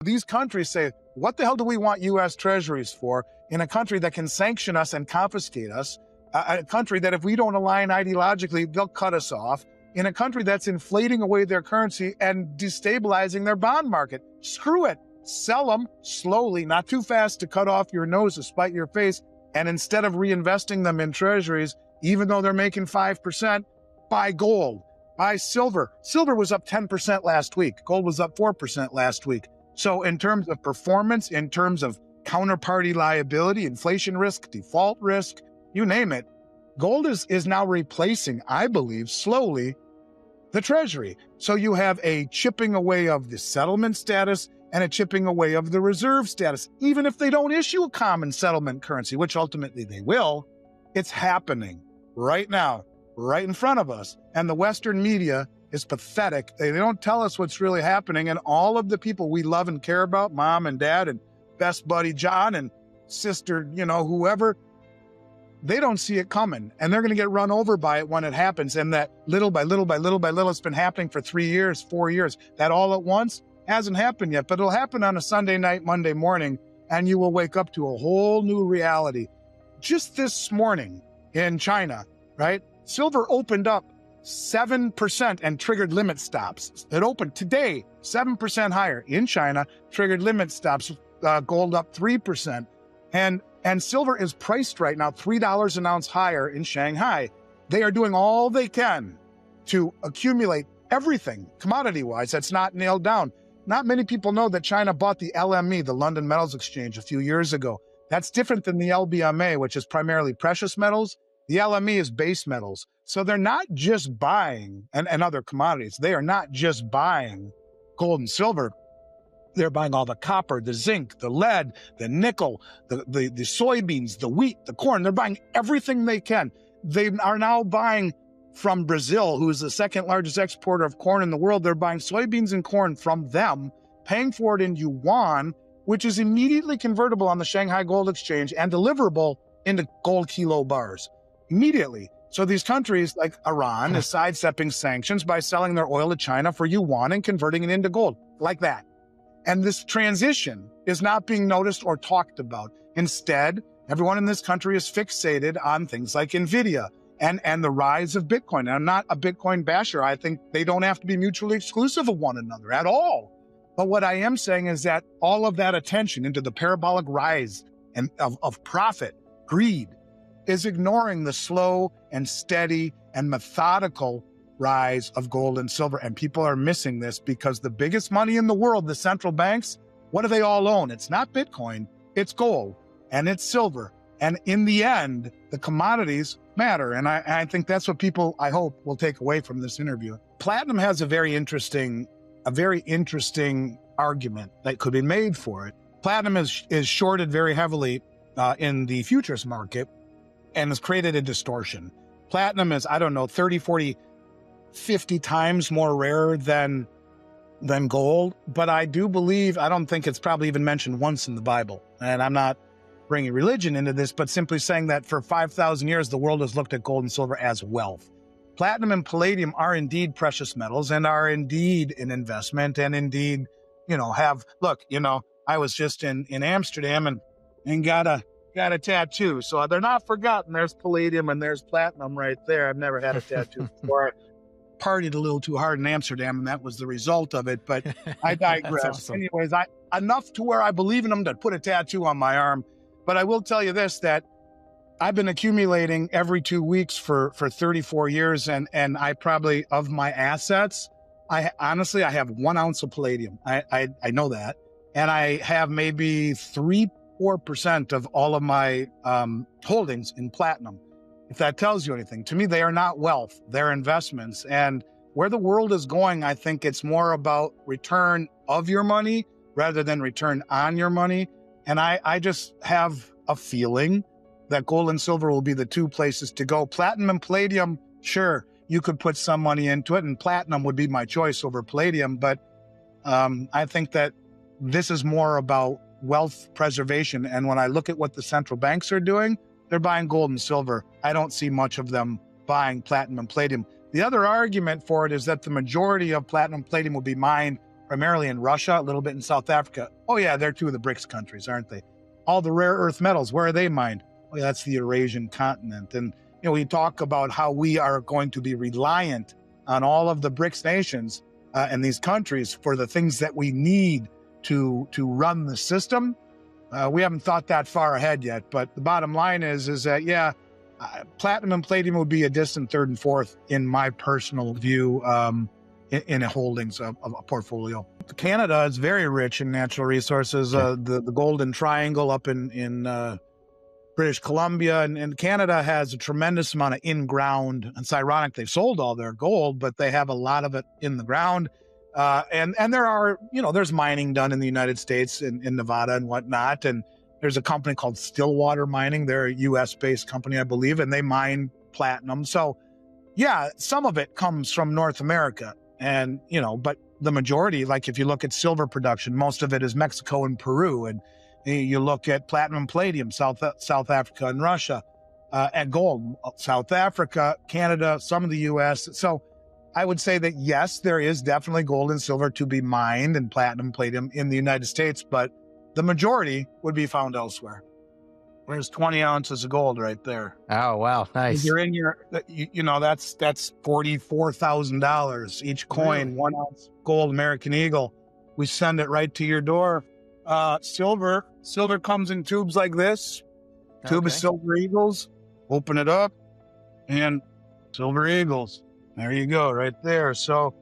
These countries say, what the hell do we want U.S. Treasuries for in a country that can sanction us and confiscate us, a country that if we don't align ideologically, they'll cut us off, in a country that's inflating away their currency and destabilizing their bond market? Screw it. Sell them slowly, not too fast to cut off your nose to spite your face. And instead of reinvesting them in Treasuries, even though they're making 5%, buy gold, buy silver. Silver was up 10% last week. Gold was up 4% last week. So in terms of performance, in terms of counterparty liability, inflation risk, default risk, you name it, gold is now replacing, I believe, slowly, the Treasury. So you have a chipping away of the settlement status and a chipping away of the reserve status. Even if they don't issue a common settlement currency, which ultimately they will, it's happening right now, right in front of us. And the Western media is pathetic. They don't tell us what's really happening. And all of the people we love and care about, mom and dad and best buddy John and sister, whoever, they don't see it coming. And they're going to get run over by it when it happens. And that little by little by little by little, it's been happening for 3 years, 4 years. That all at once hasn't happened yet, but it'll happen on a Sunday night, Monday morning, and you will wake up to a whole new reality. Just this morning in China, right? Silver opened up 7% and triggered limit stops. It opened today 7% higher in China, triggered limit stops, gold up 3%. And silver is priced right now $3 an ounce higher in Shanghai. They are doing all they can to accumulate everything commodity-wise that's not nailed down. Not many people know that China bought the LME, the London Metals Exchange, a few years ago. That's different than the LBMA, which is primarily precious metals. The LME is base metals. So they're not just buying, and other commodities, they are not just buying gold and silver. They're buying all the copper, the zinc, the lead, the nickel, the soybeans, the wheat, the corn. They're buying everything they can. They are now buying from Brazil, who is the second largest exporter of corn in the world. They're buying soybeans and corn from them, paying for it in yuan, which is immediately convertible on the Shanghai Gold Exchange and deliverable into gold kilo bars immediately. So these countries like Iran is sidestepping sanctions by selling their oil to China for yuan and converting it into gold like that. And this transition is not being noticed or talked about. Instead, everyone in this country is fixated on things like NVIDIA and the rise of Bitcoin. And I'm not a Bitcoin basher. I think they don't have to be mutually exclusive of one another at all. But what I am saying is that all of that attention into the parabolic rise and of profit, greed, is ignoring the slow and steady and methodical rise of gold and silver. And people are missing this because the biggest money in the world, the central banks, what do they all own? It's not Bitcoin, it's gold and it's silver. And in the end, the commodities matter. And I think that's what people, I hope, will take away from this interview. Platinum has a very interesting argument that could be made for it. Platinum is shorted very heavily in the futures market and has created a distortion. Platinum is, 30, 40, 50 times more rare than gold. But I do believe, I don't think it's probably even mentioned once in the Bible. And I'm not bringing religion into this, but simply saying that for 5,000 years, the world has looked at gold and silver as wealth. Platinum and palladium are indeed precious metals and are indeed an investment and indeed, I was just in Amsterdam and got a tattoo. So they're not forgotten. There's palladium and there's platinum right there. I've never had a tattoo before. I partied a little too hard in Amsterdam and that was the result of it, but I digress. Awesome. Anyways, enough to where I believe in them to put a tattoo on my arm. But I will tell you this, that I've been accumulating every 2 weeks for 34 years. And I probably, of my assets, I have 1 ounce of palladium. I know that. And I have maybe 3-4% of all of my holdings in platinum. If that tells you anything, to me, they are not wealth, they're investments. And where the world is going, I think it's more about return of your money rather than return on your money. And I just have a feeling that gold and silver will be the two places to go. Platinum and palladium, sure, you could put some money into it, and platinum would be my choice over palladium. But I think that this is more about wealth preservation. And when I look at what the central banks are doing, they're buying gold and silver. I don't see much of them buying platinum and palladium. The other argument for it is that the majority of platinum and palladium will be mined primarily in Russia, a little bit in South Africa. Oh yeah, they're two of the BRICS countries, aren't they? All the rare earth metals, where are they mined? Oh yeah, that's the Eurasian continent. And we talk about how we are going to be reliant on all of the BRICS nations and these countries for the things that we need to run the system. We haven't thought that far ahead yet, but the bottom line is that platinum and palladium would be a distant third and fourth in my personal view in a holdings of a portfolio. Canada is very rich in natural resources. The Golden Triangle up in British Columbia, and Canada has a tremendous amount of in-ground. It's ironic they've sold all their gold, but they have a lot of it in the ground. And there are, there's mining done in the United States in Nevada and whatnot. And there's a company called Stillwater Mining. They're a US-based company, I believe, and they mine platinum. So yeah, some of it comes from North America. And, but the majority, like if you look at silver production, most of it is Mexico and Peru. And you look at platinum and palladium, South Africa and Russia, and gold, South Africa, Canada, some of the US. So I would say that yes, there is definitely gold and silver to be mined and platinum, palladium in the United States, but the majority would be found elsewhere. There's 20 ounces of gold right there. Oh, wow. Nice. If you're in that's $44,000 each coin, really? 1 ounce gold American Eagle. We send it right to your door. Silver comes in tubes like this. Tube of Silver Eagles. Open it up and Silver Eagles. There you go, right there. So,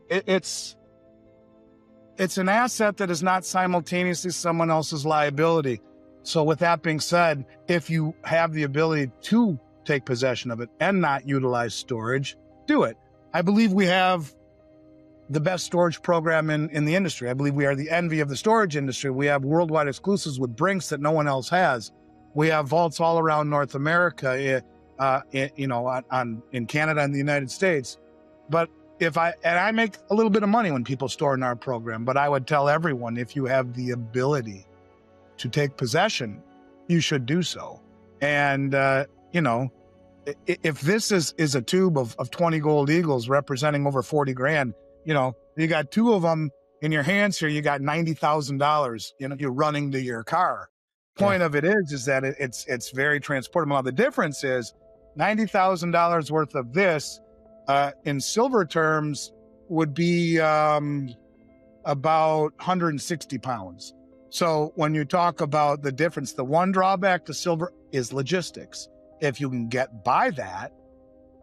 it's an asset that is not simultaneously someone else's liability. So with that being said, if you have the ability to take possession of it and not utilize storage, do it. I believe we have the best storage program in the industry. I believe we are the envy of the storage industry. We have worldwide exclusives with Brinks that no one else has. We have vaults all around North America, in Canada and the United States. But I make a little bit of money when people store in our program, but I would tell everyone, if you have the ability to take possession, you should do so. And, if this is a tube of 20 gold Eagles representing over 40 grand, you got two of them in your hands here, you got $90,000, you're running to your car. Point of it is that it's very transportable. Now, the difference is $90,000 worth of this in silver terms would be about 160 pounds. So when you talk about the difference, the one drawback to silver is logistics. If you can get by that,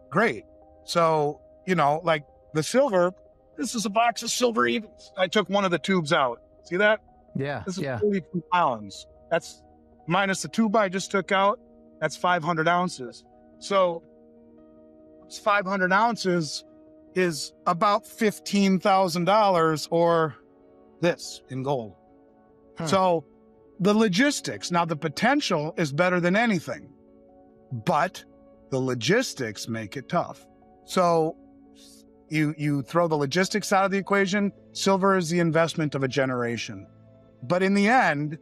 great. So, like the silver, this is a box of Silver Eagles. I took one of the tubes out. See that? Yeah. This is 42 pounds. That's minus the tube I just took out. That's 500 ounces. So 500 ounces is about $15,000 or this in gold. So the logistics, now the potential is better than anything, but the logistics make it tough. So you throw the logistics out of the equation, silver is the investment of a generation. But in the end,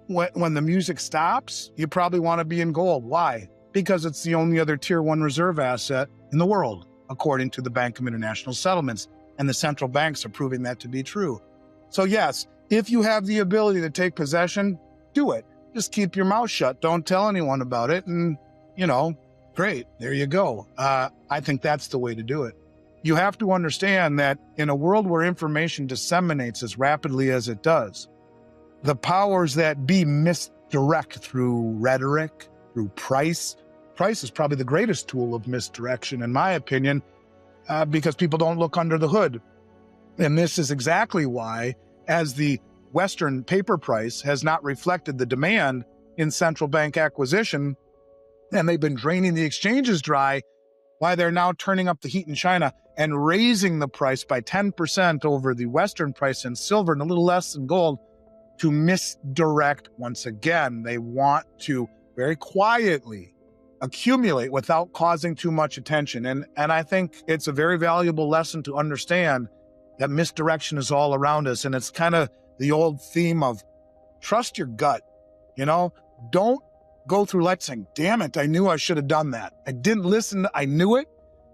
when the music stops, you probably want to be in gold. Why? Because it's the only other tier 1 reserve asset in the world, according to the Bank of International Settlements, and the central banks are proving that to be true. So yes, if you have the ability to take possession, do it. Just keep your mouth shut. Don't tell anyone about it. And, great. There you go. I think that's the way to do it. You have to understand that in a world where information disseminates as rapidly as it does, the powers that be misdirect through rhetoric, through price. Price is probably the greatest tool of misdirection, in my opinion, because people don't look under the hood. And this is exactly why, as the Western paper price has not reflected the demand in central bank acquisition, and they've been draining the exchanges dry, why they're now turning up the heat in China and raising the price by 10% over the Western price in silver and a little less than gold to misdirect once again. They want to very quietly accumulate without causing too much attention. And I think it's a very valuable lesson to understand that misdirection is all around us. And it's kind of the old theme of trust your gut. Don't go through life saying, damn it, I knew I should have done that. I didn't listen. I knew it.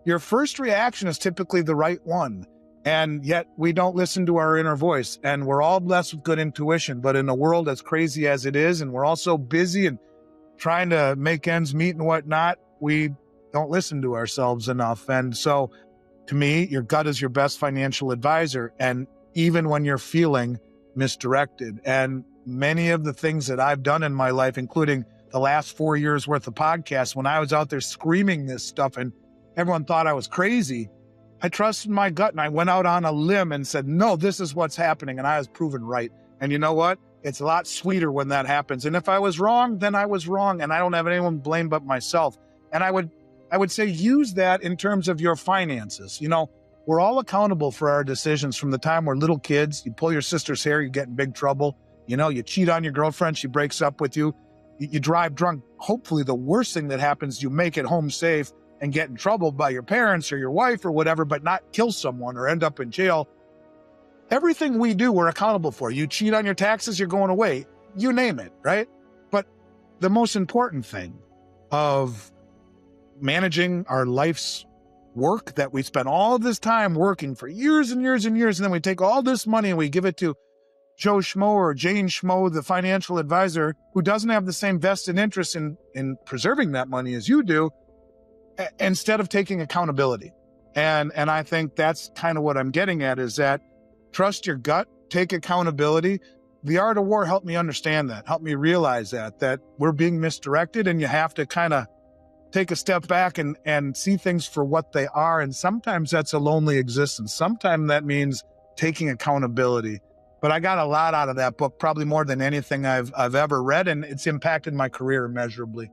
Your first reaction is typically the right one. And yet we don't listen to our inner voice, and we're all blessed with good intuition. But in a world as crazy as it is, and we're all so busy and trying to make ends meet and whatnot, we don't listen to ourselves enough. And so to me, your gut is your best financial advisor. And even when you're feeling misdirected, and many of the things that I've done in my life, including the last 4 years worth of podcasts, when I was out there screaming this stuff and everyone thought I was crazy, I trusted my gut and I went out on a limb and said, no, this is what's happening. And I was proven right. And you know what? It's a lot sweeter when that happens. And if I was wrong, then I was wrong. And I don't have anyone to blame but myself. And I would say use that in terms of your finances. You know, we're all accountable for our decisions from the time we're little kids. You pull your sister's hair, you get in big trouble. You know, you cheat on your girlfriend, she breaks up with you. You drive drunk. Hopefully the worst thing that happens, you make it home safe and get in trouble by your parents or your wife or whatever, but not kill someone or end up in jail. Everything we do, we're accountable for. You cheat on your taxes, you're going away. You name it, right? But the most important thing of managing our life's work that we spend all of this time working for years and years and years, and then we take all this money and we give it to Joe Schmo or Jane Schmo, the financial advisor, who doesn't have the same vested interest in preserving that money as you do, instead of taking accountability. And I think that's kind of what I'm getting at, is that trust your gut, take accountability. The Art of War helped me understand that, helped me realize that we're being misdirected, and you have to kind of take a step back and see things for what they are. And sometimes that's a lonely existence. Sometimes that means taking accountability. But I got a lot out of that book, probably more than anything I've ever read, and it's impacted my career immeasurably.